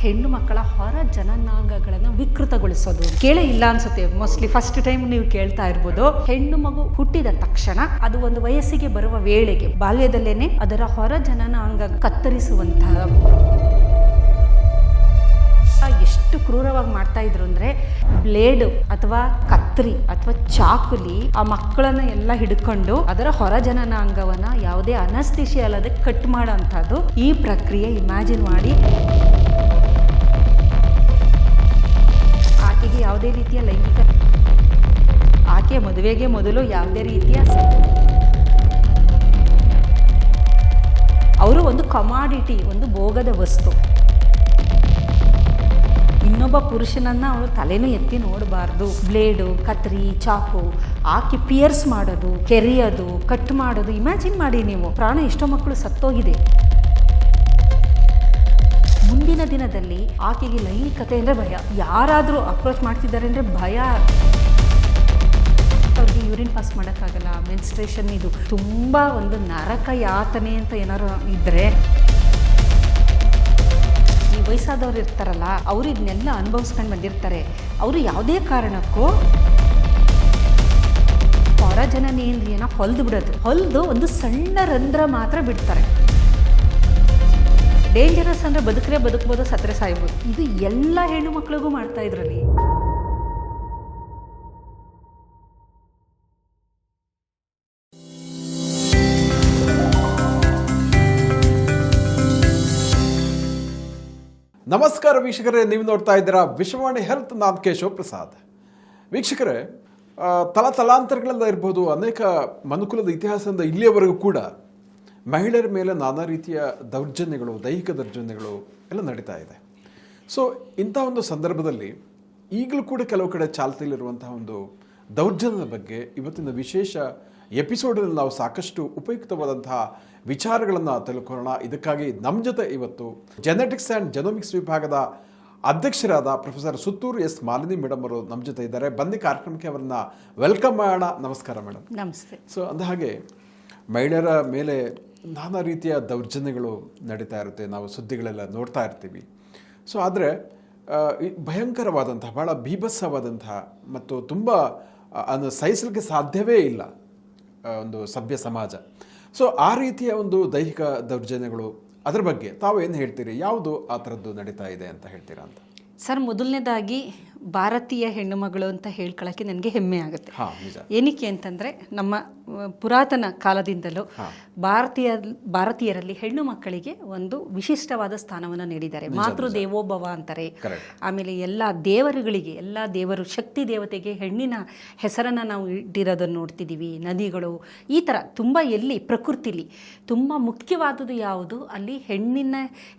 ಹೆಣ್ಣು ಮಕ್ಕಳ ಹೊರ ಜನನಾಂಗಗಳನ್ನು ವಿಕೃತಗೊಳಿಸೋದು ಕೇಳೇ ಇಲ್ಲ ಅನ್ಸುತ್ತೆ. ಮೋಸ್ಟ್ಲಿ ಫಸ್ಟ್ ಟೈಮ್ ನೀವು ಕೇಳ್ತಾ ಇರ್ಬೋದು. ಹೆಣ್ಣು ಮಗು ಹುಟ್ಟಿದ ತಕ್ಷಣ ಅದು ಒಂದು ವಯಸ್ಸಿಗೆ ಬರುವ ವೇಳೆಗೆ ಬಾಲ್ಯದಲ್ಲೇನೆ ಅದರ ಹೊರ ಜನನಾಂಗ ಕತ್ತರಿಸುವಂತಹ ಎಷ್ಟು ಕ್ರೂರವಾಗಿ ಮಾಡ್ತಾ ಇದ್ರು ಅಂದ್ರೆ ಬ್ಲೇಡ್ ಅಥವಾ ಕತ್ರಿ ಅಥವಾ ಚಾಕುಲಿ ಆ ಮಕ್ಕಳನ್ನ ಎಲ್ಲ ಹಿಡ್ಕೊಂಡು ಅದರ ಹೊರ ಜನನಾಂಗವನ್ನ ಯಾವುದೇ ಅನಸ್ತಿಷಿ ಅಲ್ಲದೆ ಕಟ್ ಮಾಡೋಂಥದ್ದು. ಈ ಪ್ರಕ್ರಿಯೆ ಇಮ್ಯಾಜಿನ್ ಮಾಡಿ. ಆಕೆಗೆ ಯಾವುದೇ ರೀತಿಯ ಲೈಂಗಿಕ ಆಕೆ ಮದುವೆಗೆ ಮೊದಲು ಯಾವುದೇ ರೀತಿಯ ಅವರು ಒಂದು ಕಮಾಡಿಟಿ, ಒಂದು ಭೋಗದ ವಸ್ತು. ಇನ್ನೊಬ್ಬ ಪುರುಷನನ್ನ ಅವಳು ತಲೆನೂ ಎತ್ತಿ ನೋಡಬಾರ್ದು. ಬ್ಲೇಡು, ಕತ್ರಿ, ಚಾಕು ಆಕೆ ಪಿಯರ್ಸ್ ಮಾಡೋದು, ಕೆರೆಯೋದು, ಕಟ್ ಮಾಡೋದು. ಇಮ್ಯಾಜಿನ್ ಮಾಡಿ ನೀವು, ಪ್ರಾಣ ಎಷ್ಟೋ ಮಕ್ಕಳು ಸತ್ತೋಗಿದೆ. ಮುಂದಿನ ದಿನದಲ್ಲಿ ಆಕೆಗೆ ಲೈಂಗಿಕತೆ ಅಂದರೆ ಭಯ. ಯಾರಾದರೂ ಅಪ್ರೋಚ್ ಮಾಡ್ತಿದ್ದಾರೆ ಅಂದರೆ ಭಯ. ಅವ್ರಿಗೆ ಯೂರಿನ್ ಪಾಸ್ ಮಾಡೋಕ್ಕಾಗಲ್ಲ, ಮೆನ್ಸ್ಟ್ರೇಷನ್ ಇದು ತುಂಬ ಒಂದು ನರಕ ಯಾತನೆ ಅಂತ ಏನಾರು ಇದ್ದರೆ, ಈ ವಯಸ್ಸಾದವ್ರು ಇರ್ತಾರಲ್ಲ ಅವರು ಇದನ್ನೆಲ್ಲ ಅನುಭವಿಸ್ಕೊಂಡು ಬಂದಿರ್ತಾರೆ. ಅವರು ಯಾವುದೇ ಕಾರಣಕ್ಕೂ ಹೊರ ಜನನೇಂದ್ರಿಯನ ಹೊಲಿದು ಬಿಡೋದು, ಹೊಲಿದು ಒಂದು ಸಣ್ಣ ರಂಧ್ರ ಮಾತ್ರ ಬಿಡ್ತಾರೆ. ಡೇಂಜರಸ್ ಅಂದರೆ ಬದುಕರೆ ಬದುಕ್ಬೋದು, ಸತ್ತರೆ ಸಾಯ್ಬೋದು. ಇದು ಎಲ್ಲ ಹೆಣ್ಣು ಮಕ್ಳಿಗೂ ಮಾಡ್ತಾ ಇದ್ರಲ್ಲಿ. ನಮಸ್ಕಾರ ವೀಕ್ಷಕರೇ, ನೀವು ನೋಡ್ತಾ ಇದ್ದೀರಾ ವಿಶ್ವವಾಣಿ ಹೆಲ್ತ್. ನಾನು ಕೇಶವ್ ಪ್ರಸಾದ್. ವೀಕ್ಷಕರೇ, ತಲಾಂತರಗಳಿಂದ ಇರ್ಬೋದು, ಅನೇಕ ಮನುಕುಲದ ಇತಿಹಾಸದಿಂದ ಇಲ್ಲಿಯವರೆಗೂ ಕೂಡ ಮಹಿಳೆಯರ ಮೇಲೆ ನಾನಾ ರೀತಿಯ ದೌರ್ಜನ್ಯಗಳು, ದೈಹಿಕ ದೌರ್ಜನ್ಯಗಳು ಎಲ್ಲ ನಡೀತಾ ಇದೆ. ಸೊ ಇಂಥ ಒಂದು ಸಂದರ್ಭದಲ್ಲಿ ಈಗಲೂ ಕೂಡ ಕೆಲವು ಕಡೆ ಚಾಲ್ತಿಯಲ್ಲಿರುವಂತಹ ಒಂದು ದೌರ್ಜನ್ಯದ ಬಗ್ಗೆ ಇವತ್ತಿನ ವಿಶೇಷ ಎಪಿಸೋಡಲ್ಲಿ ನಾವು ಸಾಕಷ್ಟು ಉಪಯುಕ್ತವಾದಂತಹ ವಿಚಾರಗಳನ್ನು ತಿಳ್ಕೊಳ್ಳೋಣ. ಇದಕ್ಕಾಗಿ ನಮ್ಮ ಜೊತೆ ಇವತ್ತು ಜೆನೆಟಿಕ್ಸ್ ಆ್ಯಂಡ್ ಜೆನೋಮಿಕ್ಸ್ ವಿಭಾಗದ ಅಧ್ಯಕ್ಷರಾದ professor Suttur S Malini madam ಅವರು ನಮ್ಮ ಜೊತೆ ಇದ್ದಾರೆ. ಬನ್ನಿ ಕಾರ್ಯಕ್ರಮಕ್ಕೆ ಅವರನ್ನ ವೆಲ್ಕಮ್ ಮಾಡೋಣ. ನಮಸ್ಕಾರ ಮೇಡಮ್. ನಮಸ್ತೆ. ಸೊ ಅಂದಹಾಗೆ ಮಹಿಳೆಯರ ಮೇಲೆ ನಾನಾ ರೀತಿಯ ದೌರ್ಜನ್ಯಗಳು ನಡೀತಾ ಇರುತ್ತೆ, ನಾವು ಸುದ್ದಿಗಳೆಲ್ಲ ನೋಡ್ತಾ ಇರ್ತೀವಿ. ಸೊ ಆದರೆ ಭಯಂಕರವಾದಂತಹ, ಬಹಳ ಬೀಭತ್ಸವಾದಂತಹ ಮತ್ತು ತುಂಬ ಅದನ್ನು ಸಹಿಸಲಿಕ್ಕೆ ಸಾಧ್ಯವೇ ಇಲ್ಲ ಒಂದು ಸಭ್ಯ ಸಮಾಜ. ಸೊ ಆ ರೀತಿಯ ಒಂದು ದೈಹಿಕ ದೌರ್ಜನ್ಯಗಳು, ಅದರ ಬಗ್ಗೆ ತಾವು ಏನು ಹೇಳ್ತೀರಿ? ಯಾವುದು ಆ ಥರದ್ದು ನಡೀತಾ ಇದೆ ಅಂತ ಹೇಳ್ತೀರಾ ಅಂತ? ಸರ್, ಮೊದಲನೇದಾಗಿ ಭಾರತೀಯ ಹೆಣ್ಣು ಮಗಳು ಅಂತ ಹೇಳ್ಕೊಳ್ಳೋಕ್ಕೆ ನನಗೆ ಹೆಮ್ಮೆ ಆಗುತ್ತೆ. ಏನಕ್ಕೆ ಅಂತಂದರೆ ನಮ್ಮ ಪುರಾತನ ಕಾಲದಿಂದಲೂ ಭಾರತೀಯರಲ್ಲಿ ಹೆಣ್ಣು ಮಕ್ಕಳಿಗೆ ಒಂದು ವಿಶಿಷ್ಟವಾದ ಸ್ಥಾನವನ್ನು ನೀಡಿದ್ದಾರೆ. ಮಾತೃ ದೇವೋಭವ ಅಂತಾರೆ. ಆಮೇಲೆ ಎಲ್ಲ ದೇವರುಗಳಿಗೆ, ಎಲ್ಲ ದೇವರು, ಶಕ್ತಿ ದೇವತೆಗೆ ಹೆಣ್ಣಿನ ಹೆಸರನ್ನು ನಾವು ಇಟ್ಟಿರೋದನ್ನು ನೋಡ್ತಿದ್ದೀವಿ. ನದಿಗಳು, ಈ ಥರ ತುಂಬ ಎಲ್ಲಿ ಪ್ರಕೃತಿಲಿ ತುಂಬ ಮುಖ್ಯವಾದುದು ಯಾವುದು, ಅಲ್ಲಿ ಹೆಣ್ಣಿನ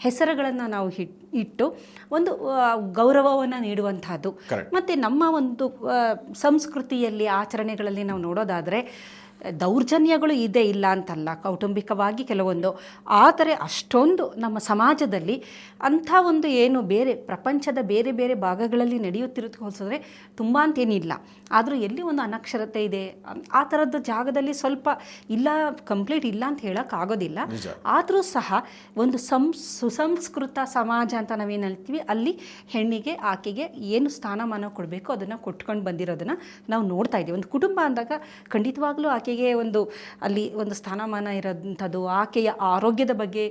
ಹೆಸರುಗಳನ್ನು ನಾವು ಇಟ್ಟು ಒಂದು ಗೌರವವನ್ನು ನೀಡುವಂಥದ್ದು. ಮತ್ತು ನಮ್ಮ ಒಂದು ಸಂಸ್ಕೃತಿಯಲ್ಲಿ, ಆಚರಣೆಗಳಲ್ಲಿ ನಾವು ನೋಡೋದಾದರೆ ದೌರ್ಜನ್ಯಗಳು ಇದೆ, ಇಲ್ಲ ಅಂತಲ್ಲ, ಕೌಟುಂಬಿಕವಾಗಿ ಕೆಲವೊಂದು. ಆದರೆ ಅಷ್ಟೊಂದು ನಮ್ಮ ಸಮಾಜದಲ್ಲಿ ಅಂಥ ಒಂದು ಏನು ಬೇರೆ ಪ್ರಪಂಚದ ಬೇರೆ ಬೇರೆ ಭಾಗಗಳಲ್ಲಿ ನಡೆಯುತ್ತಿರೋದಕ್ಕೆ ಹೋಲಿಸಿದ್ರೆ ತುಂಬ ಅಂತೇನಿಲ್ಲ. ಆದರೂ ಎಲ್ಲಿ ಒಂದು ಅನಕ್ಷರತೆ ಇದೆ, ಆ ಥರದ ಜಾಗದಲ್ಲಿ ಸ್ವಲ್ಪ ಇಲ್ಲ, ಕಂಪ್ಲೀಟ್ ಇಲ್ಲ ಅಂತ ಹೇಳೋಕ್ಕಾಗೋದಿಲ್ಲ. ಆದರೂ ಸಹ ಒಂದು ಸುಸಂಸ್ಕೃತ ಸಮಾಜ ಅಂತ ನಾವೇನು ಹೇಳ್ತೀವಿ, ಅಲ್ಲಿ ಹೆಣ್ಣಿಗೆ, ಆಕೆಗೆ ಏನು ಸ್ಥಾನಮಾನ ಕೊಡಬೇಕು ಅದನ್ನು ಕೊಟ್ಕೊಂಡು ಬಂದಿರೋದನ್ನು ನಾವು ನೋಡ್ತಾ ಇದ್ದೀವಿ. ಒಂದು ಕುಟುಂಬ ಅಂದಾಗ ಖಂಡಿತವಾಗ್ಲೂ ಆಕೆಗೆ ಒಂದು ಅಲ್ಲಿ ಒಂದು ಸ್ಥಾನಮಾನ ಇರೋಂಥದ್ದು, ಆಕೆಯ ಆರೋಗ್ಯದ ಬಗ್ಗೆ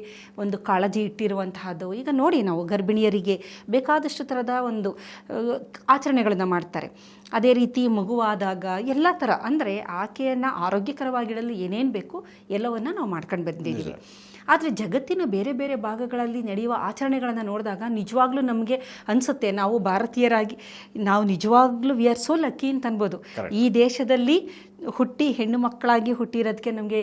ಒಂದು ಕಾಳಜಿ ಇಟ್ಟಿರುವಂತಹದ್ದು. ಈಗ ನೋಡಿ, ನಾವು ಗರ್ಭಿಣಿಯರಿಗೆ ಬೇಕಾದಷ್ಟು ಥರದ ಒಂದು ಆಚರಣೆಗಳನ್ನು ಮಾಡ್ತಾರೆ. ಅದೇ ರೀತಿ ಮಗುವಾದಾಗ ಎಲ್ಲ ಥರ, ಅಂದರೆ ಆಕೆಯನ್ನು ಆರೋಗ್ಯಕರವಾಗಿಡಲು ಏನೇನು ಬೇಕು ಎಲ್ಲವನ್ನು ನಾವು ಮಾಡ್ಕೊಂಡು ಬಂದಿದ್ದೀವಿ. ಆದರೆ ಜಗತ್ತಿನ ಬೇರೆ ಬೇರೆ ಭಾಗಗಳಲ್ಲಿ ನಡೆಯುವ ಆಚರಣೆಗಳನ್ನು ನೋಡಿದಾಗ ನಿಜವಾಗ್ಲೂ ನಮಗೆ ಅನಿಸುತ್ತೆ, ನಾವು ಭಾರತೀಯರಾಗಿ ನಾವು ನಿಜವಾಗ್ಲೂ ವಿ ಆರ್ ಸೋ ಲಕ್ಕಿ ಅಂತ ಅನ್ಬೋದು. ಈ ದೇಶದಲ್ಲಿ ಹುಟ್ಟಿ ಹೆಣ್ಣು ಮಕ್ಕಳಾಗಿ ಹುಟ್ಟಿರೋದಕ್ಕೆ ನಮಗೆ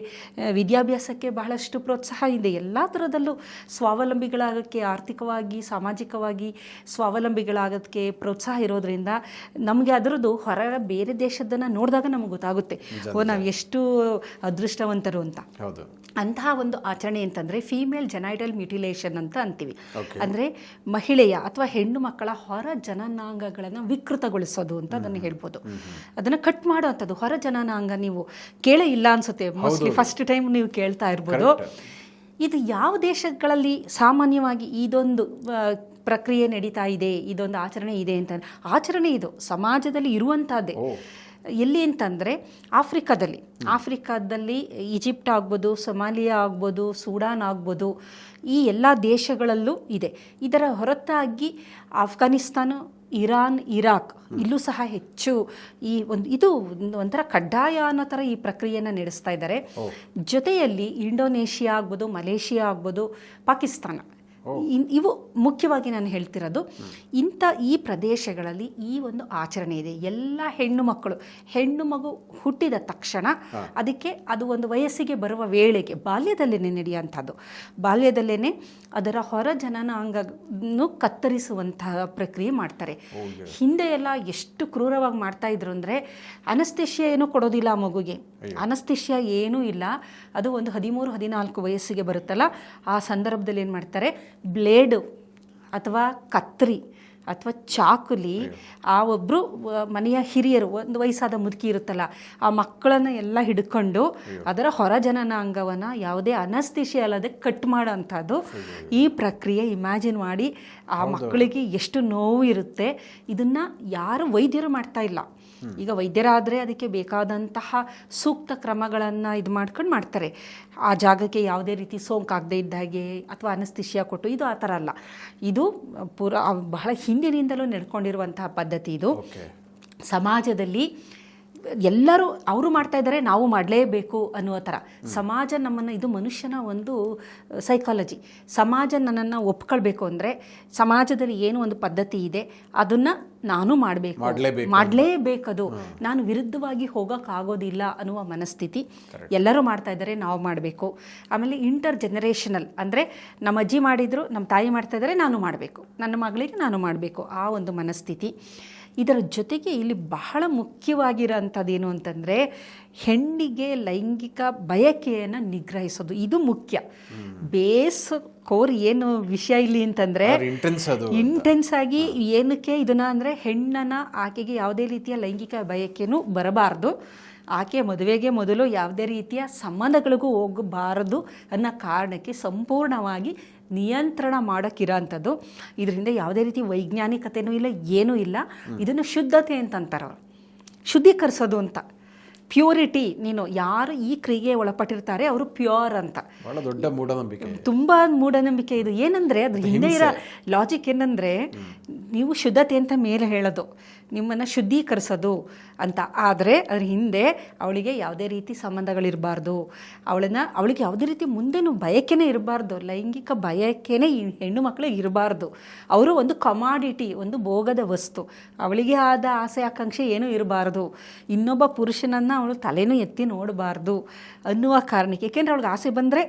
ವಿದ್ಯಾಭ್ಯಾಸಕ್ಕೆ ಬಹಳಷ್ಟು ಪ್ರೋತ್ಸಾಹ ಇದೆ. ಎಲ್ಲ ಥರದಲ್ಲೂ ಸ್ವಾವಲಂಬಿಗಳಾಗೋಕ್ಕೆ, ಆರ್ಥಿಕವಾಗಿ ಸಾಮಾಜಿಕವಾಗಿ ಸ್ವಾವಲಂಬಿಗಳಾಗೋದಕ್ಕೆ ಪ್ರೋತ್ಸಾಹ ಇರೋದ್ರಿಂದ ನಮಗೆ ಅದರದ್ದು ಹೊರ ಬೇರೆ ದೇಶದನ್ನು ನೋಡಿದಾಗ ನಮಗೆ ಗೊತ್ತಾಗುತ್ತೆ, ಓ ನಾವು ಎಷ್ಟು ಅದೃಷ್ಟವಂತರು ಅಂತ. ಅಂತಹ ಒಂದು ಆಚರಣೆ ಅಂತಂದರೆ ಫೀಮೇಲ್ ಜೆನೈಟಲ್ ಮ್ಯುಟಿಲೇಷನ್ ಅಂತ ಅಂತೀವಿ. ಅಂದರೆ ಮಹಿಳೆಯ ಅಥವಾ ಹೆಣ್ಣು ಮಕ್ಕಳ ಹೊರ ಜನನಾಂಗಗಳನ್ನು ವಿಕೃತಗೊಳಿಸೋದು ಅಂತ ಅದನ್ನು ಹೇಳ್ಬೋದು. ಅದನ್ನು ಕಟ್ ಮಾಡೋವಂಥದ್ದು. ಹೊರ ಜನನಾಂಗ ನೀವು ಕೇಳೇ ಇಲ್ಲ ಅನ್ಸುತ್ತೆ, ಮೋಸ್ಟ್ಲಿ ಫಸ್ಟ್ ಟೈಮ್ ನೀವು ಕೇಳ್ತಾ ಇರ್ಬೋದು. ಇದು ಯಾವ ದೇಶಗಳಲ್ಲಿ ಸಾಮಾನ್ಯವಾಗಿ ಇದೊಂದು ಪ್ರಕ್ರಿಯೆ ನಡೀತಾ ಇದೆ, ಇದೊಂದು ಆಚರಣೆ ಇದೆ ಅಂತ? ಆಚರಣೆ ಇದು ಸಮಾಜದಲ್ಲಿ ಇರುವಂಥದ್ದೇ. ಎಲ್ಲಿ ಅಂತಂದರೆ ಆಫ್ರಿಕಾದಲ್ಲಿ ಈಜಿಪ್ಟ್ ಆಗ್ಬೋದು, ಸೊಮಾಲಿಯಾ ಆಗ್ಬೋದು, ಸೂಡಾನ್ ಆಗ್ಬೋದು, ಈ ಎಲ್ಲ ದೇಶಗಳಲ್ಲೂ ಇದೆ. ಇದರ ಹೊರತಾಗಿ ಆಫ್ಘಾನಿಸ್ತಾನ, ಇರಾನ್, ಇರಾಕ್ ಇಲ್ಲೂ ಸಹ ಹೆಚ್ಚು ಇದು ಒಂಥರ ಕಡ್ಡಾಯ ಅನ್ನೋ ಥರ ಈ ಪ್ರಕ್ರಿಯೆಯನ್ನು ನಡೆಸ್ತಾ ಇದ್ದಾರೆ. ಜೊತೆಯಲ್ಲಿ ಇಂಡೋನೇಷಿಯಾ ಆಗ್ಬೋದು, ಮಲೇಷಿಯಾ ಆಗ್ಬೋದು, ಪಾಕಿಸ್ತಾನ, ಇವು ಮುಖ್ಯವಾಗಿ ನಾನು ಹೇಳ್ತಿರೋದು. ಈ ಪ್ರದೇಶಗಳಲ್ಲಿ ಈ ಒಂದು ಆಚರಣೆ ಇದೆ. ಎಲ್ಲ ಹೆಣ್ಣು ಮಗು ಹುಟ್ಟಿದ ತಕ್ಷಣ ಅದಕ್ಕೆ ಅದು ಒಂದು ವಯಸ್ಸಿಗೆ ಬರುವ ವೇಳೆಗೆ ಬಾಲ್ಯದಲ್ಲೇ ನಡೆಯುವಂಥದ್ದು. ಬಾಲ್ಯದಲ್ಲೇ ಅದರ ಹೊರ ಜನನಾಂಗವನ್ನು ಕತ್ತರಿಸುವಂತಹ ಪ್ರಕ್ರಿಯೆ ಮಾಡ್ತಾರೆ. ಹಿಂದೆ ಎಲ್ಲ ಎಷ್ಟು ಕ್ರೂರವಾಗಿ ಮಾಡ್ತಾ ಇದ್ರು ಅಂದರೆ, ಅನಸ್ತೇಷಿಯಾ ಏನೂ ಕೊಡೋದಿಲ್ಲ ಆ ಮಗುಗೆ. ಅನಸ್ತೇಷಿಯಾ ಏನೂ ಇಲ್ಲ. ಅದು ಒಂದು 13-14 ವಯಸ್ಸಿಗೆ ಬರುತ್ತಲ್ಲ, ಆ ಸಂದರ್ಭದಲ್ಲಿ ಏನು ಮಾಡ್ತಾರೆ, ಬ್ಲೇಡು ಅಥವಾ ಕತ್ರಿ ಅಥವಾ ಚಾಕುಲಿ ಆ ಒಬ್ಬರು ಮನೆಯ ಹಿರಿಯರು, ಒಂದು ವಯಸ್ಸಾದ ಮುದುಕಿ ಇರುತ್ತಲ್ಲ, ಆ ಮಕ್ಕಳನ್ನು ಎಲ್ಲ ಹಿಡ್ಕೊಂಡು ಅದರ ಹೊರ ಜನನಾಂಗವನ್ನು ಯಾವುದೇ ಅನಸ್ತೇಷಿಯಾ ಅಲ್ಲದೆ ಕಟ್ ಮಾಡೋ ಅಂಥದ್ದು ಈ ಪ್ರಕ್ರಿಯೆ. ಇಮ್ಯಾಜಿನ್ ಮಾಡಿ ಆ ಮಕ್ಕಳಿಗೆ ಎಷ್ಟು ನೋವು ಇರುತ್ತೆ. ಇದನ್ನು ಯಾರು ವೈದ್ಯರು ಮಾಡ್ತಾ ಇಲ್ಲ. ಈಗ ವೈದ್ಯರಾದರೆ ಅದಕ್ಕೆ ಬೇಕಾದಂತಹ ಸೂಕ್ತ ಕ್ರಮಗಳನ್ನು ಇದು ಮಾಡ್ತಾರೆ. ಆ ಜಾಗಕ್ಕೆ ಯಾವುದೇ ರೀತಿ ಸೋಂಕಾಗದೇ ಇದ್ದಾಗೆ ಅಥವಾ ಅನಸ್ತೇಷಿಯಾ ಕೊಟ್ಟು, ಇದು ಆ ಥರ ಅಲ್ಲ. ಇದು ಬಹಳ ಹಿಂದಿನಿಂದಲೂ ನಡ್ಕೊಂಡಿರುವಂತಹ ಪದ್ಧತಿ. ಇದು ಸಮಾಜದಲ್ಲಿ ಎಲ್ಲರೂ ಅವರು ಮಾಡ್ತಾ ಇದ್ದಾರೆ, ನಾವು ಮಾಡಲೇಬೇಕು ಅನ್ನುವ ಥರ ಸಮಾಜ ನಮ್ಮನ್ನು, ಇದು ಮನುಷ್ಯನ ಒಂದು ಸೈಕಾಲಜಿ. ಸಮಾಜ ನನ್ನನ್ನು ಒಪ್ಕೊಳ್ಬೇಕು ಅಂದರೆ ಸಮಾಜದಲ್ಲಿ ಏನು ಒಂದು ಪದ್ಧತಿ ಇದೆ ಅದನ್ನು ನಾನು ಮಾಡಲೇಬೇಕದು, ನಾನು ವಿರುದ್ಧವಾಗಿ ಹೋಗೋಕ್ಕಾಗೋದಿಲ್ಲ ಅನ್ನುವ ಮನಸ್ಥಿತಿ. ಎಲ್ಲರೂ ಮಾಡ್ತಾ ಇದ್ದಾರೆ, ನಾವು ಮಾಡಬೇಕು. ಆಮೇಲೆ ಇಂಟರ್ ಜನರೇಷನಲ್ ಅಂದರೆ ನಮ್ಮ ಅಜ್ಜಿ ಮಾಡಿದರು, ನಮ್ಮ ತಾಯಿ ಮಾಡ್ತಾ ಇದ್ದಾರೆ, ನಾನು ಮಾಡಬೇಕು, ನನ್ನ ಮಗಳಿಗೆ ನಾನು ಮಾಡಬೇಕು, ಆ ಒಂದು ಮನಸ್ಥಿತಿ. ಇದರ ಜೊತೆಗೆ ಇಲ್ಲಿ ಬಹಳ ಮುಖ್ಯವಾಗಿರೋಂಥದ್ದು ಏನು ಅಂತಂದರೆ, ಹೆಣ್ಣಿಗೆ ಲೈಂಗಿಕ ಬಯಕೆಯನ್ನು ನಿಗ್ರಹಿಸೋದು. ಇದು ಮುಖ್ಯ. ಕೋರ್ ಏನು ವಿಷಯ ಇಲ್ಲಿ ಅಂತಂದರೆ, ಇಂಟೆನ್ಸ್ ಆಗಿ ಏನಕ್ಕೆ ಇದನ್ನು ಅಂದರೆ, ಹೆಣ್ಣನ್ನು ಆಕೆಗೆ ಯಾವುದೇ ರೀತಿಯ ಲೈಂಗಿಕ ಬಯಕೆನೂ ಬರಬಾರ್ದು, ಆಕೆ ಮದುವೆಗೆ ಮೊದಲು ಯಾವುದೇ ರೀತಿಯ ಸಂಬಂಧಗಳಿಗೂ ಹೋಗಬಾರದು ಅನ್ನೋ ಕಾರಣಕ್ಕೆ ಸಂಪೂರ್ಣವಾಗಿ ನಿಯಂತ್ರಣ ಮಾಡೋಕ್ಕಿರೋಂಥದ್ದು. ಇದರಿಂದ ಯಾವುದೇ ರೀತಿ ವೈಜ್ಞಾನಿಕತೆಯೂ ಇಲ್ಲ, ಏನೂ ಇಲ್ಲ. ಇದನ್ನು ಶುದ್ಧತೆ ಅಂತಂತಾರೆ ಅವರು, ಶುದ್ಧೀಕರಿಸೋದು ಅಂತ. ಪ್ಯೂರಿಟಿ, ನೀನು ಯಾರು ಈ ಕ್ರಿಯೆಗೆ ಒಳಪಟ್ಟಿರ್ತಾರೆ ಅವರು ಪ್ಯೂರ್ ಅಂತ. ಬಹಳ ದೊಡ್ಡ ಮೂಢನಂಬಿಕೆ, ತುಂಬ ಮೂಢನಂಬಿಕೆ ಇದು. ಏನಂದರೆ ಅದ್ರ ಹಿಂದೆ ಇರೋ ಲಾಜಿಕ್ ಏನಂದರೆ, ನೀವು ಶುದ್ಧತೆ ಅಂತ ಮೇಲೆ ಹೇಳೋದು, ನಿಮ್ಮನ್ನು ಶುದ್ಧೀಕರಿಸೋದು ಅಂತ. ಆದರೆ ಅದ್ರ ಹಿಂದೆ ಅವಳಿಗೆ ಯಾವುದೇ ರೀತಿ ಸಂಬಂಧಗಳಿರಬಾರ್ದು, ಅವಳಿಗೆ ಯಾವುದೇ ರೀತಿ ಮುಂದೆನೂ ಬಯಕೆನೇ ಇರಬಾರ್ದು, ಲೈಂಗಿಕ ಬಯಕೆನೇ ಈ ಹೆಣ್ಣು ಮಕ್ಕಳಿಗೆ ಇರಬಾರ್ದು. ಅವರು ಒಂದು ಕಮಾಡಿಟಿ, ಒಂದು ಭೋಗದ ವಸ್ತು, ಅವಳಿಗೆ ಆದ ಆಸೆ ಆಕಾಂಕ್ಷೆ ಏನೂ ಇರಬಾರ್ದು, ಇನ್ನೊಬ್ಬ ಪುರುಷನನ್ನು ಅವಳು ತಲೆನೂ ಎತ್ತಿ ನೋಡಬಾರ್ದು ಅನ್ನುವ ಕಾರಣಕ್ಕೆ. ಏಕೆಂದರೆ ಅವಳಿಗೆ ಆಸೆ ಬಂದರೆ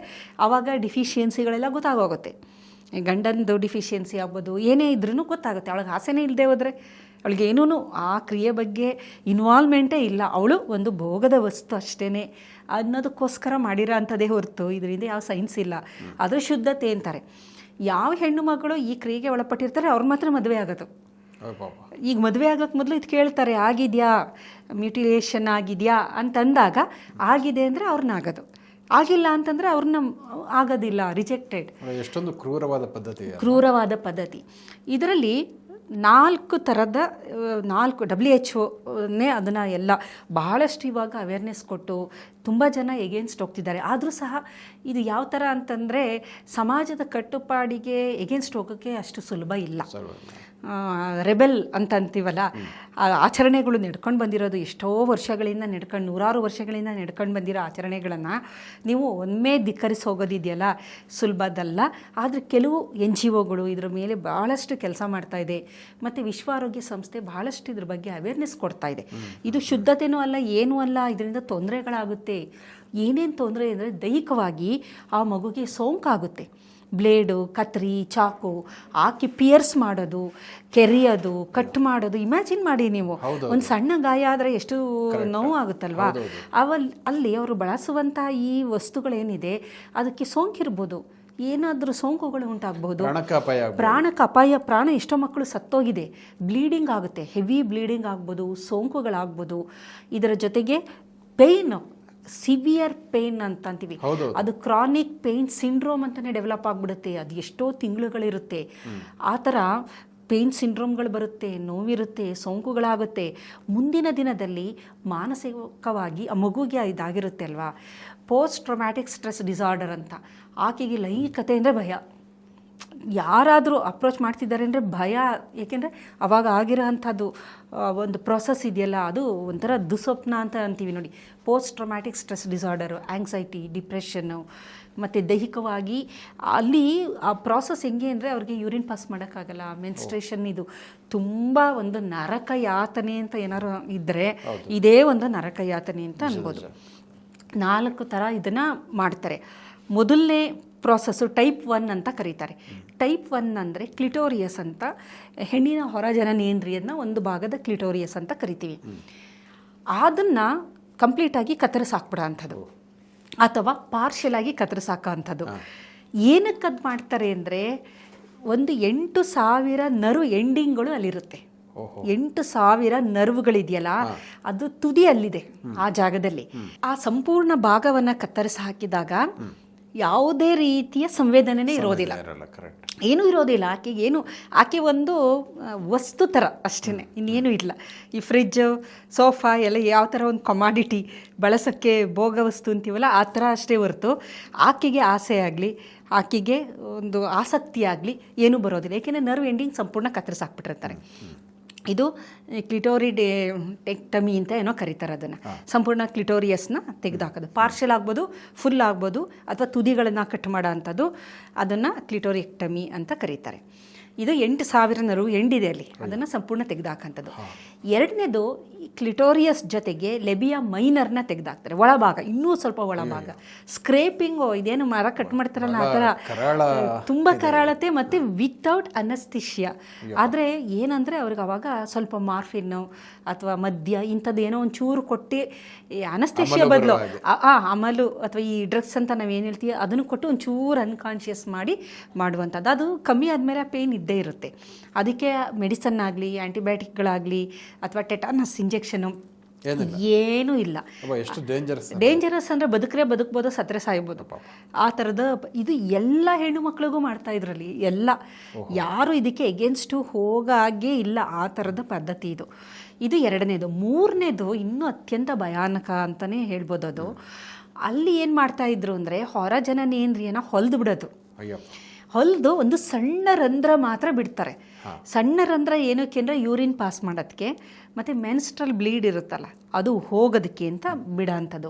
ಆವಾಗ ಡಿಫಿಷಿಯನ್ಸಿಗಳೆಲ್ಲ ಗೊತ್ತಾಗೋಗುತ್ತೆ. ಗಂಡಂದು ಡಿಫಿಷಿಯನ್ಸಿ ಆಗ್ಬೋದು, ಏನೇ ಇದ್ರೂ ಗೊತ್ತಾಗುತ್ತೆ. ಅವಳಿಗೆ ಆಸೆನೇ ಇಲ್ಲದೆ ಹೋದರೆ, ಅವಳಿಗೇನೂ ಆ ಕ್ರಿಯೆ ಬಗ್ಗೆ ಇನ್ವಾಲ್ವ್ಮೆಂಟೇ ಇಲ್ಲ, ಅವಳು ಒಂದು ಭೋಗದ ವಸ್ತು ಅಷ್ಟೇ ಅನ್ನೋದಕ್ಕೋಸ್ಕರ ಮಾಡಿರೋ ಅಂಥದ್ದೇ ಹೊರತು ಇದರಿಂದ ಯಾವ ಸೈನ್ಸ್ ಇಲ್ಲ. ಅದು ಶುದ್ಧತೆ ಅಂತಾರೆ. ಯಾವ ಹೆಣ್ಣು ಮಕ್ಕಳು ಈ ಕ್ರಿಯೆಗೆ ಒಳಪಟ್ಟಿರ್ತಾರೆ ಅವ್ರು ಮಾತ್ರ ಮದುವೆ ಆಗೋದು. ಈಗ ಮದುವೆ ಆಗೋಕ್ಕೆ ಮೊದಲು ಇದು ಕೇಳ್ತಾರೆ, ಆಗಿದೆಯಾ, ಮ್ಯೂಟಿಲೇಷನ್ ಆಗಿದೆಯಾ ಅಂತಂದಾಗ ಆಗಿದೆ ಅಂದರೆ ಅವ್ರನ್ನಾಗೋದು, ಆಗಿಲ್ಲ ಅಂತಂದರೆ ಅವ್ರನ್ನ ಆಗೋದಿಲ್ಲ, ರಿಜೆಕ್ಟೆಡ್. ಎಷ್ಟೊಂದು ಕ್ರೂರವಾದ ಪದ್ಧತಿ. ಇದರಲ್ಲಿ 4 ಥರದ WHO ಅದನ್ನು ಎಲ್ಲ ಬಹಳಷ್ಟು ಇವಾಗ ಅವೇರ್ನೆಸ್ ಕೊಟ್ಟು ತುಂಬ ಜನ ಎಗೇನ್ಸ್ಟ್ ಹೋಗ್ತಿದ್ದಾರೆ. ಆದರೂ ಸಹ ಇದು ಯಾವ ಥರ ಅಂತಂದರೆ, ಸಮಾಜದ ಕಟ್ಟುಪಾಡಿಗೆ ಎಗೇನ್ಸ್ಟ್ ಹೋಗೋಕ್ಕೆ ಅಷ್ಟು ಸುಲಭ ಇಲ್ಲ. ರೆಬೆಲ್ ಅಂತ ಅಂತೀವಲ್ಲ, ಆಚರಣೆಗಳು ನಡ್ಕೊಂಡು ಬಂದಿರೋದು ಎಷ್ಟೋ ವರ್ಷಗಳಿಂದ ನೂರಾರು ವರ್ಷಗಳಿಂದ ನಡ್ಕೊಂಡು ಬಂದಿರೋ ಆಚರಣೆಗಳನ್ನು ನೀವು ಒಮ್ಮೆ ಧಿಕ್ಕರಿಸಿ ಹೋಗೋದಿದೆಯಲ್ಲ, ಸುಲಭದಲ್ಲ. ಆದರೆ ಕೆಲವು NGOಗಳು ಇದ್ರ ಮೇಲೆ ಭಾಳಷ್ಟು ಕೆಲಸ ಮಾಡ್ತಾ ಇದೆ. ಮತ್ತು ವಿಶ್ವ ಆರೋಗ್ಯ ಸಂಸ್ಥೆ ಭಾಳಷ್ಟು ಇದ್ರ ಬಗ್ಗೆ ಅವೇರ್ನೆಸ್ ಕೊಡ್ತಾ ಇದೆ. ಇದು ಶುದ್ಧತೆಯೂ ಅಲ್ಲ, ಏನೂ ಅಲ್ಲ, ಇದರಿಂದ ತೊಂದರೆಗಳಾಗುತ್ತೆ. ಏನೇನು ತೊಂದರೆ ಅಂದರೆ, ದೈಹಿಕವಾಗಿ ಆ ಮಗುಗೆ ಸೋಂಕಾಗುತ್ತೆ. ಬ್ಲೇಡು, ಕತ್ರಿ, ಚಾಕು ಹಾಕಿ ಪಿಯರ್ಸ್ ಮಾಡೋದು, ಕೆರೆಯೋದು, ಕಟ್ ಮಾಡೋದು. ಇಮ್ಯಾಜಿನ್ ಮಾಡಿ ನೀವು, ಒಂದು ಸಣ್ಣ ಗಾಯ ಆದರೆ ಎಷ್ಟು ನೋವು ಆಗುತ್ತಲ್ವಾ. ಅಲ್ಲಿ ಅವರು ಬಳಸುವಂಥ ಈ ವಸ್ತುಗಳೇನಿದೆ ಅದಕ್ಕೆ ಸೋಂಕಿರ್ಬೋದು, ಏನಾದರೂ ಸೋಂಕುಗಳು ಉಂಟಾಗಬಹುದು, ಪ್ರಾಣಕ್ಕೆ ಅಪಾಯ. ಪ್ರಾಣ ಎಷ್ಟೋ ಮಕ್ಕಳು ಸತ್ತೋಗಿದೆ. ಬ್ಲೀಡಿಂಗ್ ಆಗುತ್ತೆ, ಹೆವಿ ಬ್ಲೀಡಿಂಗ್ ಆಗ್ಬೋದು, ಸೋಂಕುಗಳಾಗ್ಬೋದು. ಇದರ ಜೊತೆಗೆ ಪೇಯ್ನು, ಸಿವಿಯರ್ ಪೇನ್ ಅಂತ ಅಂತೀವಿ, ಹೌದು. ಅದು ಕ್ರಾನಿಕ್ ಪೇನ್ ಸಿಂಡ್ರೋಮ್ ಅಂತಾನೆ ಡೆವಲಪ್ ಆಗಿಬಿಡುತ್ತೆ. ಅದು ಎಷ್ಟೋ ತಿಂಗಳುಗಳಿರುತ್ತೆ. ಆ ಥರ ಪೇನ್ ಸಿಂಡ್ರೋಮ್ಗಳು ಬರುತ್ತೆ, ನೋವಿರುತ್ತೆ, ಸೋಂಕುಗಳಾಗುತ್ತೆ. ಮುಂದಿನ ದಿನದಲ್ಲಿ ಮಾನಸಿಕವಾಗಿ ಆ ಮಗುಗೆ ಇದಾಗಿರುತ್ತೆ ಅಲ್ವಾ, ಪೋಸ್ಟ್ ಟ್ರೊಮ್ಯಾಟಿಕ್ ಸ್ಟ್ರೆಸ್ ಡಿಸಾರ್ಡರ್ ಅಂತ. ಆಕೆಗೆ ಲೈಂಗಿಕತೆ ಅಂದರೆ ಭಯ. ಯಾರಾದರೂ ಅಪ್ರೋಚ್ ಮಾಡ್ತಿದ್ದಾರೆ ಅಂದರೆ ಭಯ. ಏಕೆಂದರೆ ಅವಾಗ ಆಗಿರೋ ಅಂಥದ್ದು ಒಂದು ಪ್ರೊಸೆಸ್ ಇದೆಯಲ್ಲ, ಅದು ಒಂಥರ ದುಸ್ವಪ್ನ ಅಂತ ಅಂತೀವಿ ನೋಡಿ. Post traumatic stress disorder, anxiety, depression, ಮತ್ತು ದೈಹಿಕವಾಗಿ ಅಲ್ಲಿ ಆ ಪ್ರಾಸೆಸ್ ಹೆಂಗೆ ಅಂದರೆ ಅವ್ರಿಗೆ ಯೂರಿನ್ ಪಾಸ್ ಮಾಡೋಕ್ಕಾಗಲ್ಲ, ಮೆನ್ಸ್ಟ್ರೇಷನ್, ಇದು ತುಂಬ ಒಂದು ನರಕ ಯಾತನೆ ಅಂತ ಏನಾರು ಇದ್ದರೆ ಇದೇ ಒಂದು ನರಕ ಯಾತನೆ ಅಂತ ಅನ್ಬೋದು. 4 ಥರ ಇದನ್ನು ಮಾಡ್ತಾರೆ. ಮೊದಲನೇ ಪ್ರಾಸೆಸ್ಸು ಟೈಪ್ 1 ಅಂತ ಕರೀತಾರೆ. ಟೈಪ್ 1 ಅಂದರೆ ಕ್ಲಿಟೋರಿಯಸ್ ಅಂತ, ಹೆಣ್ಣಿನ ಹೊರಜನನೇಂದ್ರಿಯನ ಒಂದು ಭಾಗದ ಕ್ಲಿಟೋರಿಯಸ್ ಅಂತ ಕರಿತೀವಿ. ಅದನ್ನು ಕಂಪ್ಲೀಟಾಗಿ ಕತ್ತರಿಸಾಕ್ಬಿಡೋ ಅಂಥದ್ದು ಅಥವಾ ಪಾರ್ಷಿಯಲ್ ಆಗಿ ಕತ್ತರಿಸಾಕೋ ಅಂಥದ್ದು. ಏನಕ್ಕೆ ಅದು ಮಾಡ್ತಾರೆ ಅಂದರೆ, ಒಂದು 8,000 ನರ್ವ್ ಎಂಡಿಂಗ್ಗಳು ಅಲ್ಲಿರುತ್ತೆ. 8,000 ನರ್ವ್ಗಳಿದೆಯಲ್ಲ, ಅದು ತುದಿಯಲ್ಲಿದೆ ಆ ಜಾಗದಲ್ಲಿ. ಆ ಸಂಪೂರ್ಣ ಭಾಗವನ್ನು ಕತ್ತರಿಸಿ ಹಾಕಿದಾಗ ಯಾವುದೇ ರೀತಿಯ ಸಂವೇದನೆ ಇರೋದಿಲ್ಲ, ಏನೂ ಇರೋದಿಲ್ಲ. ಆಕೆ ಒಂದು ವಸ್ತು ಥರ ಅಷ್ಟೇ, ಇನ್ನೇನು ಇಲ್ಲ. ಈ ಫ್ರಿಜ್, ಸೋಫಾ ಎಲ್ಲ ಯಾವ ಥರ ಒಂದು ಕಮಾಡಿಟಿ ಬಳಸೋಕ್ಕೆ ಭೋಗ ವಸ್ತು ಅಂತೀವಲ್ಲ, ಆ ಥರ ಅಷ್ಟೇ ಹೊರತು ಆಕೆಗೆ ಆಸೆ ಆಗಲಿ, ಆಕೆಗೆ ಒಂದು ಆಸಕ್ತಿ ಆಗಲಿ ಏನೂ ಬರೋದಿಲ್ಲ. ಏಕೆಂದರೆ ನರ್ವ್ ಎಂಡಿಂಗ್ ಸಂಪೂರ್ಣ ಕತ್ತರಿಸಾಕ್ಬಿಟ್ಟಿರ್ತಾರೆ. ಇದು ಕ್ಲಿಟೋರಿಡೆಕ್ಟಮಿ ಅಂತ ಏನೋ ಕರೀತಾರೆ ಅದನ್ನು. ಸಂಪೂರ್ಣ ಕ್ಲಿಟೋರಿಯಸ್ನ ತೆಗೆದುಹಾಕೋದು, ಪಾರ್ಷಿಯಲ್ ಆಗ್ಬೋದು, ಫುಲ್ ಆಗ್ಬೋದು, ಅಥವಾ ತುದಿಗಳನ್ನು ಕಟ್ ಮಾಡೋ ಅಂಥದ್ದು, ಅದನ್ನು ಕ್ಲಿಟೋರಿಡೆಕ್ಟಮಿ ಅಂತ ಕರೀತಾರೆ. ಇದು 8,000 ನರ್ವ್ ಎಂಡಿದೆ ಅಲ್ಲಿ, ಅದನ್ನು ಸಂಪೂರ್ಣ ತೆಗೆದುಹಾಕಂಥದ್ದು. ಎರಡನೇದು ಕ್ಲಿಟೋರಿಯಸ್ ಜೊತೆಗೆ ಲೆಬಿಯಾ ಮೈನರ್ನ ತೆಗೆದುಹಾಕ್ತಾರೆ, ಒಳಭಾಗ, ಇನ್ನೂ ಸ್ವಲ್ಪ ಒಳಭಾಗ. ಸ್ಕ್ರೇಪಿಂಗು, ಇದೇನು ಮರ ಕಟ್ ಮಾಡ್ತಾರಲ್ಲ ಆ ಥರ ತುಂಬ ಕರಾಳತೆ, ಮತ್ತು ವಿತೌಟ್ ಅನಸ್ತಿಷಿಯಾ. ಆದರೆ ಏನಂದರೆ ಅವ್ರಿಗೆ ಅವಾಗ ಸ್ವಲ್ಪ ಮಾರ್ಫಿನ್ನು ಅಥವಾ ಮದ್ಯ ಇಂಥದ್ದು ಏನೋ ಒಂಚೂರು ಕೊಟ್ಟು, ಅನಸ್ತಿಷಿಯಾ ಬದಲು ಅಮಲು ಅಥವಾ ಈ ಡ್ರಗ್ಸ್ ಅಂತ ನಾವೇನು ಹೇಳ್ತೀವಿ ಅದನ್ನು ಕೊಟ್ಟು ಒಂಚೂರು ಅನ್ಕಾನ್ಷಿಯಸ್ ಮಾಡಿ ಮಾಡುವಂಥದ್ದು. ಅದು ಕಮ್ಮಿ ಆದಮೇಲೆ ಆ ಪೇಯ್ನ್ ಇದ್ದೇ ಇರುತ್ತೆ. ಅದಕ್ಕೆ ಮೆಡಿಸನ್ ಆಗಲಿ, ಆ್ಯಂಟಿಬಯೋಟಿಕ್ಗಳಾಗಲಿ, ಅಥವಾ ಟೆಟಾನಸ್ ಇಂಜೆಕ್ಷನು ಏನೂ ಇಲ್ಲ. ಡೇಂಜರಸ್ ಅಂದರೆ ಬದುಕ್ಬೋದು, ಸತ್ತರೆ ಸಾಯ್ಬೋದು, ಆ ಥರದ. ಇದು ಎಲ್ಲ ಹೆಣ್ಣು ಮಕ್ಳಿಗೂ ಮಾಡ್ತಾ ಇದ್ರಲ್ಲಿ ಎಲ್ಲ, ಯಾರು ಇದಕ್ಕೆ ಎಗೇನ್ಸ್ಟು ಹೋಗಾಗೇ ಇಲ್ಲ, ಆ ಥರದ ಪದ್ಧತಿ ಇದು. ಇದು ಎರಡನೇದು. ಮೂರನೇದು ಇನ್ನೂ ಅತ್ಯಂತ ಭಯಾನಕ ಅಂತಲೇ ಹೇಳ್ಬೋದು. ಅದು ಅಲ್ಲಿ ಏನು ಮಾಡ್ತಾಯಿದ್ರು ಅಂದರೆ, ಹೊರಜನನೇಂದ್ರಿಯನ ಹೊಲಿದು ಬಿಡೋದು. ಹೊಲಿದು ಒಂದು ಸಣ್ಣ ರಂಧ್ರ ಮಾತ್ರ ಬಿಡ್ತಾರೆ. ಸಣ್ಣ ರಂಧ್ರ ಏನಕ್ಕೆ ಅಂದರೆ ಯೂರಿನ್ ಪಾಸ್ ಮಾಡೋದಕ್ಕೆ, ಮತ್ತು ಮೆನ್ಸ್ಟ್ರಲ್ ಬ್ಲೀಡ್ ಇರುತ್ತಲ್ಲ ಅದು ಹೋಗೋದಕ್ಕೆ ಅಂತ ಬಿಡೋ ಅಂಥದ್ದು.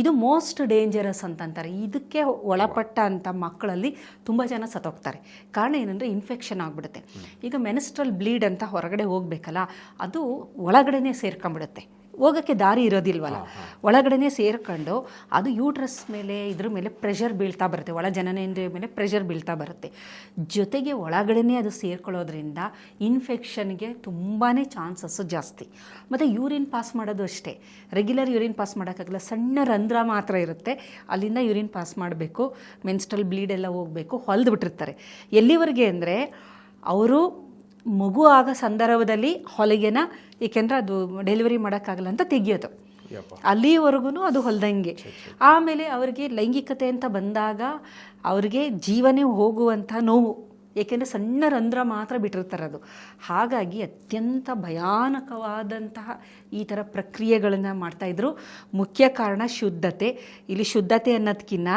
ಇದು ಮೋಸ್ಟ್ ಡೇಂಜರಸ್ ಅಂತಂತಾರೆ. ಇದಕ್ಕೆ ಒಳಪಟ್ಟ ಅಂಥ ಮಕ್ಕಳಲ್ಲಿ ತುಂಬ ಜನ ಸತ್ತೋಗ್ತಾರೆ. ಕಾರಣ ಏನಂದರೆ ಇನ್ಫೆಕ್ಷನ್ ಆಗಿಬಿಡುತ್ತೆ. ಈಗ ಮೆನ್ಸ್ಟ್ರಲ್ ಬ್ಲೀಡ್ ಅಂತ ಹೊರಗಡೆ ಹೋಗಬೇಕಲ್ಲ, ಅದು ಒಳಗಡೆನೇ ಸೇರ್ಕೊಂಡ್ಬಿಡುತ್ತೆ, ಹೋಗೋಕ್ಕೆ ದಾರಿ ಇರೋದಿಲ್ವಲ್ಲ, ಒಳಗಡೆ ಸೇರ್ಕೊಂಡು ಅದು ಯೂಟ್ರಸ್ ಮೇಲೆ ಇದ್ರ ಮೇಲೆ ಪ್ರೆಷರ್ ಬೀಳ್ತಾ ಬರುತ್ತೆ, ಒಳ ಜನನೇಂದ್ರಿಯ ಮೇಲೆ ಪ್ರೆಷರ್ ಬೀಳ್ತಾ ಬರುತ್ತೆ. ಜೊತೆಗೆ ಒಳಗಡೆ ಅದು ಸೇರ್ಕೊಳ್ಳೋದ್ರಿಂದ ಇನ್ಫೆಕ್ಷನ್ಗೆ ತುಂಬಾ ಚಾನ್ಸಸ್ಸು ಜಾಸ್ತಿ. ಮತ್ತು ಯೂರಿನ್ ಪಾಸ್ ಮಾಡೋದು ಅಷ್ಟೇ, ರೆಗ್ಯುಲರ್ ಯೂರಿನ್ ಪಾಸ್ ಮಾಡೋಕ್ಕಾಗಲ್ಲ, ಸಣ್ಣ ರಂಧ್ರ ಮಾತ್ರ ಇರುತ್ತೆ, ಅಲ್ಲಿಂದ ಯೂರಿನ್ ಪಾಸ್ ಮಾಡಬೇಕು, ಮೆನ್ಸ್ಟ್ರಲ್ ಬ್ಲೀಡ್ ಎಲ್ಲ ಹೋಗಬೇಕು, ಹೊಲಿದು ಬಿಟ್ಟಿರ್ತಾರೆ. ಎಲ್ಲಿವರೆಗೆ ಅಂದರೆ ಅವರು ಮಗು ಆಗೋ ಸಂದರ್ಭದಲ್ಲಿ ಹೊಲಿಗೆನ, ಏಕೆಂದರೆ ಅದು ಡೆಲಿವರಿ ಮಾಡೋಕ್ಕಾಗಲ್ಲ ಅಂತ ತೆಗಿಯೋದು, ಅಲ್ಲಿವರೆಗೂ ಅದು ಹೊಲ್ದಂಗೆ. ಆಮೇಲೆ ಅವರಿಗೆ ಲೈಂಗಿಕತೆ ಅಂತ ಬಂದಾಗ ಅವ್ರಿಗೆ ಜೀವನೇ ಹೋಗುವಂಥ ನೋವು, ಏಕೆಂದರೆ ಸಣ್ಣ ರಂಧ್ರ ಮಾತ್ರ ಬಿಟ್ಟಿರ್ತಾರೆ ಅದು. ಹಾಗಾಗಿ ಅತ್ಯಂತ ಭಯಾನಕವಾದಂತಹ ಈ ಥರ ಪ್ರಕ್ರಿಯೆಗಳನ್ನು ಮಾಡ್ತಾಯಿದ್ರು. ಮುಖ್ಯ ಕಾರಣ ಶುದ್ಧತೆ. ಇಲ್ಲಿ ಶುದ್ಧತೆ ಅನ್ನೋದಕ್ಕಿಂತ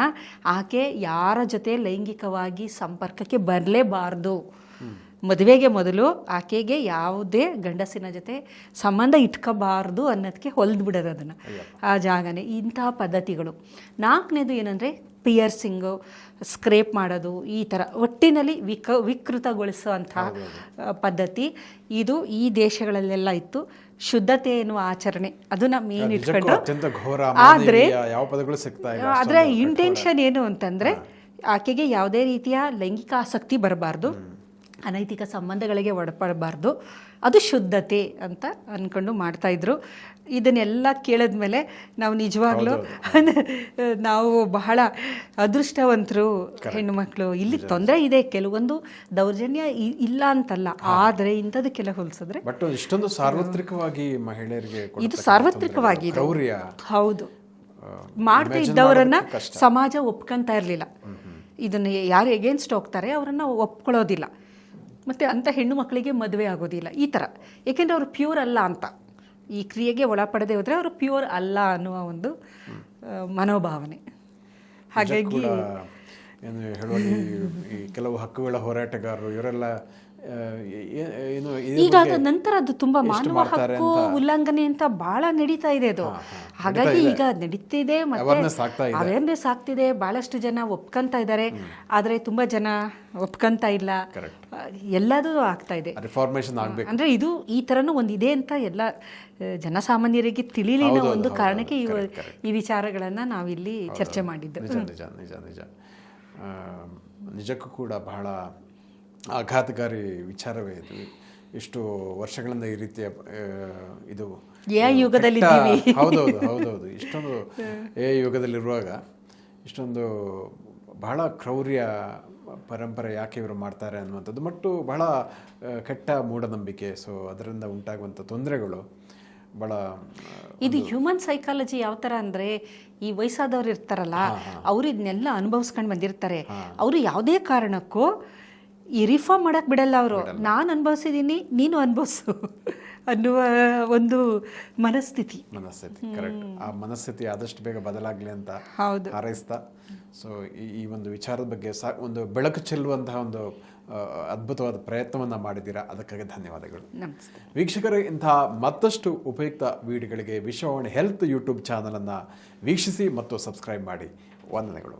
ಆಕೆ ಯಾರ ಜೊತೆ ಲೈಂಗಿಕವಾಗಿ ಸಂಪರ್ಕಕ್ಕೆ ಬರಲೇಬಾರ್ದು. ಮದುವೆಗೆ ಮೊದಲು ಆಕೆಗೆ ಯಾವುದೇ ಗಂಡಸಿನ ಜೊತೆ ಸಂಬಂಧ ಇಟ್ಕೋಬಾರ್ದು ಅನ್ನೋದಕ್ಕೆ ಹೊಲಿದು ಬಿಡೋದು ಅದನ್ನು, ಆ ಜಾಗನೇ. ಇಂತಹ ಪದ್ಧತಿಗಳು. 4ನೇದು ಏನಂದರೆ ಪಿಯರ್ಸಿಂಗು, ಸ್ಕ್ರೇಪ್ ಮಾಡೋದು, ಈ ಥರ ಒಟ್ಟಿನಲ್ಲಿ ವಿಕೃತಗೊಳಿಸೋ ಅಂತಹ ಪದ್ಧತಿ. ಇದು ಈ ದೇಶಗಳಲ್ಲೆಲ್ಲ ಇತ್ತು. ಶುದ್ಧತೆ ಎನ್ನುವ ಆಚರಣೆ ಅದನ್ನ ಮೇನ್ ಇಟ್ಕೊಂಡು, ಆದರೆ ಇಂಟೆನ್ಷನ್ ಏನು ಅಂತಂದರೆ ಆಕೆಗೆ ಯಾವುದೇ ರೀತಿಯ ಲೈಂಗಿಕ ಆಸಕ್ತಿ ಬರಬಾರ್ದು, ಅನೈತಿಕ ಸಂಬಂಧಗಳಿಗೆ ಒಳಪಡಬಾರ್ದು, ಅದು ಶುದ್ಧತೆ ಅಂತ ಅಂದ್ಕೊಂಡು ಮಾಡ್ತಾಯಿದ್ರು. ಇದನ್ನೆಲ್ಲ ಕೇಳಿದ್ಮೇಲೆ ನಾವು ನಿಜವಾಗ್ಲೂ ನಾವು ಬಹಳ ಅದೃಷ್ಟವಂತರು ಹೆಣ್ಣುಮಕ್ಕಳು. ಇಲ್ಲಿ ತೊಂದರೆ ಇದೆ, ಕೆಲವೊಂದು ದೌರ್ಜನ್ಯ ಇಲ್ಲ ಅಂತಲ್ಲ, ಆದರೆ ಇಂಥದಕ್ಕೆಲ್ಲ ಹೋಲಿಸಿದ್ರೆ ಬಟ್ ಇಷ್ಟೊಂದು ಸಾರ್ವತ್ರಿಕವಾಗಿ ಮಹಿಳೆಯರಿಗೆ ಇದು ಸಾರ್ವತ್ರಿಕವಾಗಿ ಇದೆ. ಹೌದು, ಮಾಡ್ತಾ ಇದ್ದವರನ್ನ ಸಮಾಜ ಒಪ್ಕೊಂತ ಇರಲಿಲ್ಲ. ಇದನ್ನು ಯಾರು ಎಗೇನ್ಸ್ಟ್ ಹೋಗ್ತಾರೆ ಅವರನ್ನು ಒಪ್ಕೊಳ್ಳೋದಿಲ್ಲ, ಮತ್ತು ಅಂಥ ಹೆಣ್ಣು ಮಕ್ಕಳಿಗೆ ಮದುವೆ ಆಗೋದಿಲ್ಲ ಈ ಥರ. ಏಕೆಂದರೆ ಅವರು ಪ್ಯೂರ್ ಅಲ್ಲ ಅಂತ, ಈ ಕ್ರಿಯೆಗೆ ಒಳಪಡದೆ ಹೋದರೆ ಅವರು ಪ್ಯೂರ್ ಅಲ್ಲ ಅನ್ನುವ ಒಂದು ಮನೋಭಾವನೆ. ಹಾಗಾಗಿ ಏನು ಹೇಳುವ ಈ ಕೆಲವು ಹಕ್ಕುಗಳ ಹೋರಾಟಗಾರರು ಇವರೆಲ್ಲ ಏನು ಈಗ ಅದ ನಂತರ ಅದು ತುಂಬಾ ಮಾನವ ಹಕ್ಕು ಉಲ್ಲಂಘನೆ ಅಂತ ಬಹಳ ನಡೀತಾ ಇದೆ ಅದು. ಹಾಗಾಗಿ ಈಗ ನಡೀತಿದೆ, ಮತ್ತೆ ಅವೇರ್ನೆಸ್ ಆಗ್ತಿದೆ, ಬಹಳಷ್ಟು ಜನ ಒಪ್ಕೊಂತ ಇದ್ದಾರೆ, ಆದರೆ ತುಂಬಾ ಜನ ಒಪ್ಕೊಂತ ಇಲ್ಲ, ಎಲ್ಲದೂ ಆಗ್ತಾ ಇದೆ. ರಿಫಾರ್ಮೇಷನ್ ಆಗಬೇಕು ಅಂದ್ರೆ ಇದು ಈ ಥರನೂ ಒಂದಿದೆ ಅಂತ ಎಲ್ಲ ಜನಸಾಮಾನ್ಯರಿಗೆ ತಿಳಿಲಿನ ಒಂದು ಕಾರಣಕ್ಕೆ ಈ ವಿಚಾರಗಳನ್ನು ನಾವಿಲ್ಲಿ ಚರ್ಚೆ ಮಾಡಿದ್ದು. ನಿಜ ನಿಜ ನಿಜ ನಿಜ ನಿಜಕ್ಕೂ ಕೂಡ ಬಹಳ ಆಘಾತಕಾರಿ ವಿಚಾರವೇ ಇದು. ಇಷ್ಟು ವರ್ಷಗಳಿಂದ ಈ ರೀತಿಯ ಇದು ಯುಗದಲ್ಲಿ ಹೌದೌದು ಹೌದೌದು ಇಷ್ಟೊಂದು ಯುಗದಲ್ಲಿರುವಾಗ ಇಷ್ಟೊಂದು ಬಹಳ ಕ್ರೌರ್ಯ ಪರಂಪರೆ ಯಾಕೆ ಇವರು ಮಾಡ್ತಾರೆ ಅನ್ನುವಂಥದ್ದು ಮತ್ತು ಬಹಳ ಕೆಟ್ಟ ಮೂಢನಂಬಿಕೆ. ಸೊ ಅದರಿಂದ ಉಂಟಾಗುವಂಥ ತೊಂದರೆಗಳು ಬಹಳ. ಇದು ಹ್ಯೂಮನ್ ಸೈಕಾಲಜಿ ಯಾವ ಥರ ಅಂದರೆ, ಈ ವಯಸ್ಸಾದವ್ರು ಇರ್ತಾರಲ್ಲ, ಅವರು ಇದನ್ನೆಲ್ಲ ಅನುಭವಿಸ್ಕೊಂಡು ಬಂದಿರ್ತಾರೆ. ಅವರು ಯಾವುದೇ ಕಾರಣಕ್ಕೂ ಈ ರಿಫಾರ್ಮ್ ಮಾಡಕ್ಕೆ ಬಿಡಲ್ಲ. ಅವರು ನಾನು ಅನುಭವಿಸಿದ್ದೀನಿ, ನೀನು ಅನುಭವಿಸು ಅನ್ನುವ ಒಂದು ಮನಸ್ಥಿತಿ. ಕರೆಕ್ಟ್. ಆ ಮನಸ್ಥಿತಿ ಆದಷ್ಟು ಬೇಗ ಬದಲಾಗಲಿ ಅಂತ ಹಾರೈಸ್ತಾ, ಸೊ ಈ ಒಂದು ವಿಚಾರದ ಬಗ್ಗೆ ಒಂದು ಬೆಳಕು ಚೆಲ್ಲುವಂತಹ ಒಂದು ಅದ್ಭುತವಾದ ಪ್ರಯತ್ನವನ್ನು ಮಾಡಿದ್ದೀರಾ, ಅದಕ್ಕಾಗಿ ಧನ್ಯವಾದಗಳು. ನಮಸ್ತೆ ವೀಕ್ಷಕರೇ. ಇಂತಹ ಮತ್ತಷ್ಟು ಉಪಯುಕ್ತ ವಿಡಿಯೋಗಳಿಗೆ ವಿಶ್ವವಾಣಿ ಹೆಲ್ತ್ ಯೂಟ್ಯೂಬ್ ಚಾನಲನ್ನು ವೀಕ್ಷಿಸಿ ಮತ್ತು ಸಬ್ಸ್ಕ್ರೈಬ್ ಮಾಡಿ. ವಂದನೆಗಳು.